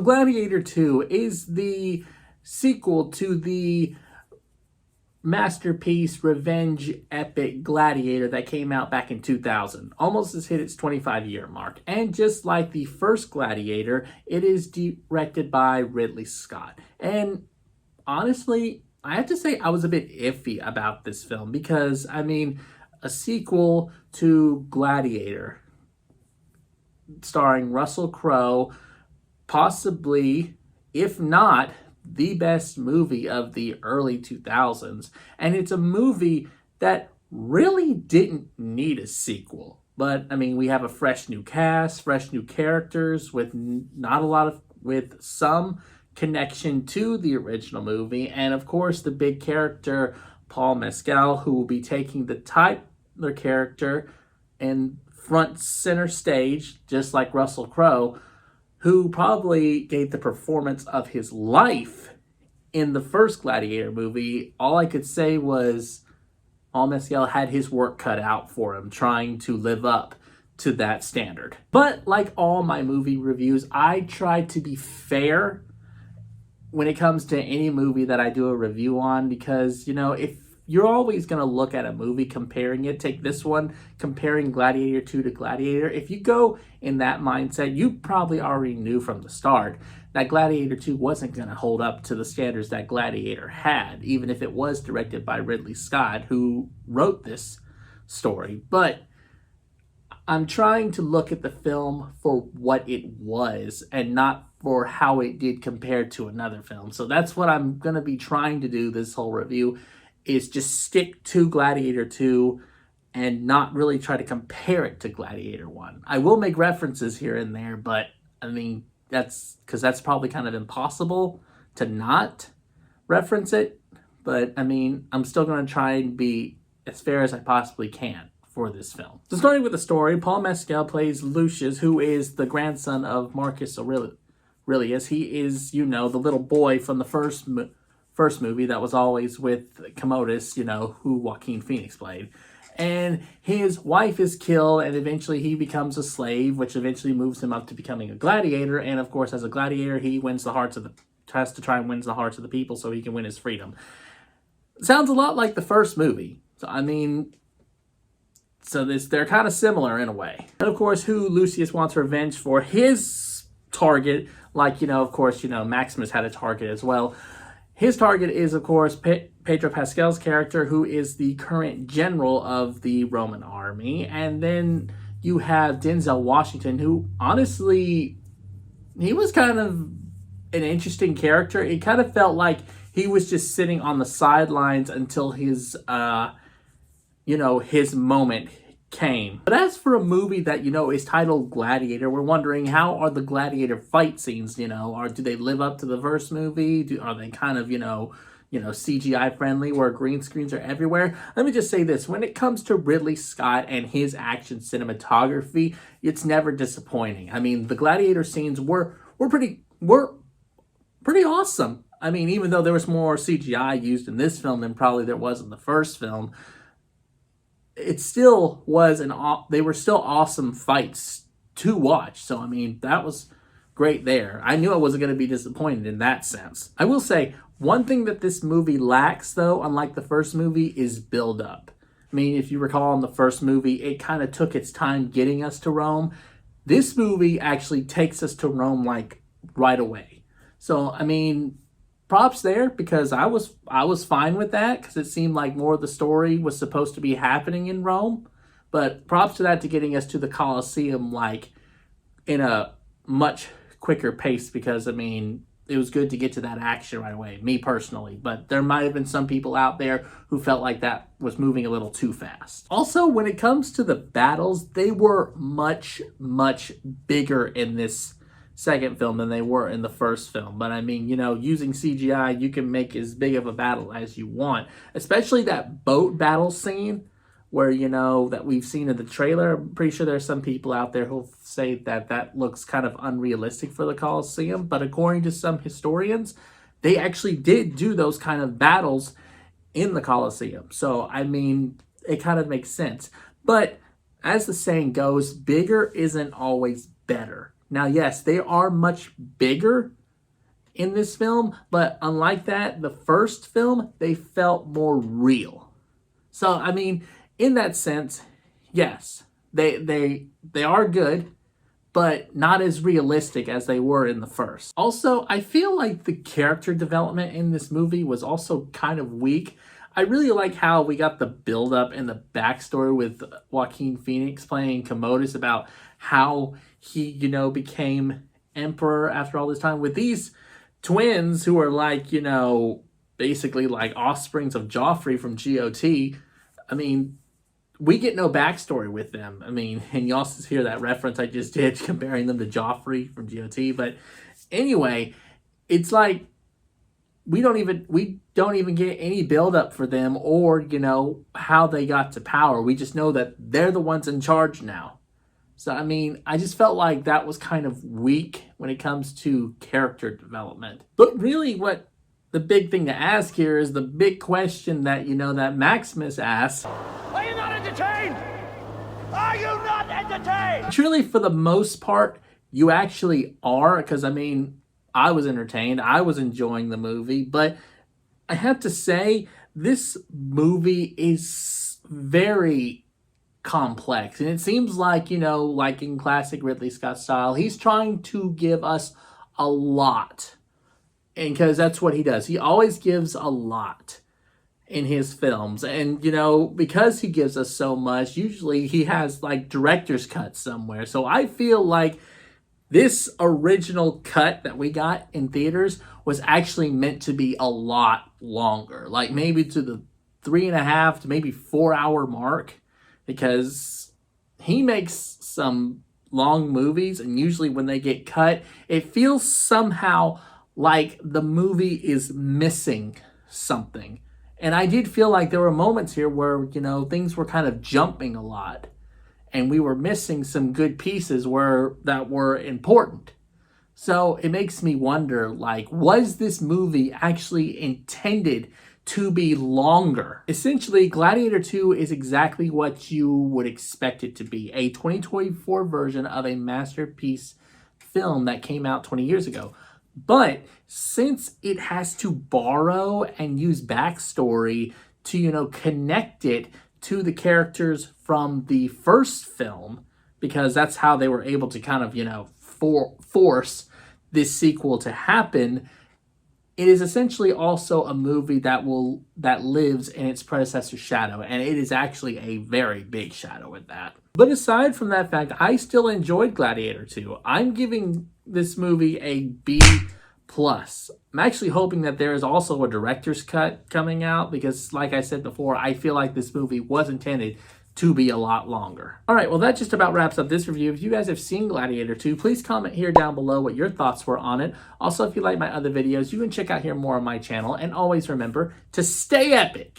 Gladiator 2 is the sequel to the masterpiece revenge epic Gladiator that came out back in 2000. Almost has hit its 25-year mark. And just like the first Gladiator, it is directed by Ridley Scott. And honestly, I have to say I was a bit iffy about this film because, I mean, a sequel to Gladiator starring Russell Crowe, possibly, if not the best movie of the early 2000s. And it's a movie that really didn't need a sequel. But, I mean, we have a fresh new cast, fresh new characters with with some connection to the original movie. And, of course, the big character, Paul Mescal, who will be taking the Tyler character and front center stage, just like Russell Crowe, who probably gave the performance of his life in the first Gladiator movie. All I could say was Paul Mescal had his work cut out for him trying to live up to that standard. But like all my movie reviews, I try to be fair when it comes to any movie that I do a review on, because, you know, if you're always going to look at a movie comparing it. Take this one, comparing Gladiator 2 to Gladiator. If you go in that mindset, you probably already knew from the start that Gladiator 2 wasn't going to hold up to the standards that Gladiator had, even if it was directed by Ridley Scott, who wrote this story. But I'm trying to look at the film for what it was and not for how it did compared to another film. So that's what I'm going to be trying to do this whole review, is just stick to Gladiator 2 and not really try to compare it to Gladiator 1. I will make references here and there, but I mean, that's because that's probably kind of impossible to not reference it. But I mean, I'm still going to try and be as fair as I possibly can for this film. So starting with the story, Paul Mescal plays Lucius, who is the grandson of Marcus Aurelius. He is, you know, the little boy from the first movie that was always with Commodus, you know, who Joaquin Phoenix played. And his wife is killed, and eventually he becomes a slave, which eventually moves him up to becoming a gladiator. And of course, as a gladiator, he has to try and win the hearts of the people so he can win his freedom. Sounds a lot like the first movie. So, I mean, they're kind of similar in a way. And of course, who Lucius wants revenge for his target, like, you know, of course, you know, Maximus had a target as well. His target is, of course, Pedro Pascal's character, who is the current general of the Roman army. And then you have Denzel Washington, who, honestly, he was kind of an interesting character. It kind of felt like he was just sitting on the sidelines until his moment came. But as for a movie that, you know, is titled Gladiator, we're wondering, how are the gladiator fight scenes, you know, or do they live up to the first movie? Are they kind of, you know, CGI friendly where green screens are everywhere? Let me just say this, when it comes to Ridley Scott and his action cinematography, it's never disappointing. I mean, the gladiator scenes were pretty awesome. I mean, even though there was more CGI used in this film than probably there was in the first film, it still was they were still awesome fights to watch. So, I mean, that was great there. I knew I wasn't going to be disappointed in that sense. I will say, one thing that this movie lacks, though, unlike the first movie, is build-up. I mean, if you recall in the first movie, it kind of took its time getting us to Rome. This movie actually takes us to Rome, like, right away. So, I mean, props there, because I was fine with that, because it seemed like more of the story was supposed to be happening in Rome. But props to that, to getting us to the Colosseum like in a much quicker pace, because I mean, it was good to get to that action right away, me personally. But there might have been some people out there who felt like that was moving a little too fast. Also, when it comes to the battles, they were much, much bigger in this second film than they were in the first film. But I mean, you know, using CGI, you can make as big of a battle as you want, especially that boat battle scene where, you know, that we've seen in the trailer. I'm pretty sure there's some people out there who'll say that that looks kind of unrealistic for the Colosseum, but according to some historians, they actually did do those kind of battles in the Colosseum. So, I mean, it kind of makes sense. But as the saying goes, bigger isn't always better. Now, yes, they are much bigger in this film, but unlike that, the first film, they felt more real. So, I mean, in that sense, yes, they are good, but not as realistic as they were in the first. Also, I feel like the character development in this movie was also kind of weak. I really like how we got the build-up and the backstory with Joaquin Phoenix playing Commodus about how he, you know, became emperor after all this time with these twins who are like, you know, basically like offsprings of Joffrey from GOT. I mean, we get no backstory with them. I mean, and you also hear that reference I just did comparing them to Joffrey from GOT. But anyway, it's like we don't even get any build up for them or, you know, how they got to power. We just know that they're the ones in charge now. So, I mean, I just felt like that was kind of weak when it comes to character development. But really what the big thing to ask here is the big question that, you know, that Maximus asks. Are you not entertained? Are you not entertained? Truly, for the most part, you actually are, because, I mean, I was entertained. I was enjoying the movie, but I have to say, this movie is very complex. And it seems like, you know, like in classic Ridley Scott style, he's trying to give us a lot. And because that's what he does. He always gives a lot in his films. And, you know, because he gives us so much, usually he has like director's cuts somewhere. So I feel like this original cut that we got in theaters was actually meant to be a lot longer. Like maybe to the 3.5 to maybe 4 hour mark. Because he makes some long movies, and usually when they get cut, it feels somehow like the movie is missing something. And I did feel like there were moments here where, you know, things were kind of jumping a lot. And we were missing some good pieces that were important. So it makes me wonder, like, was this movie actually intended to be longer? Essentially, Gladiator 2 is exactly what you would expect it to be. A 2024 version of a masterpiece film that came out 20 years ago. But since it has to borrow and use backstory to, you know, connect it to the characters from the first film, because that's how they were able to kind of, you know, force this sequel to happen, it is essentially also a movie that lives in its predecessor's shadow, and it is actually a very big shadow at that. But aside from that fact, I still enjoyed Gladiator 2. I'm giving this movie a B+. I'm actually hoping that there is also a director's cut coming out because, like I said before, I feel like this movie was intended to be a lot longer. All right, well, that just about wraps up this review. If you guys have seen Gladiator 2, please comment here down below what your thoughts were on it. Also, if you like my other videos, you can check out here more on my channel. And always remember to stay epic.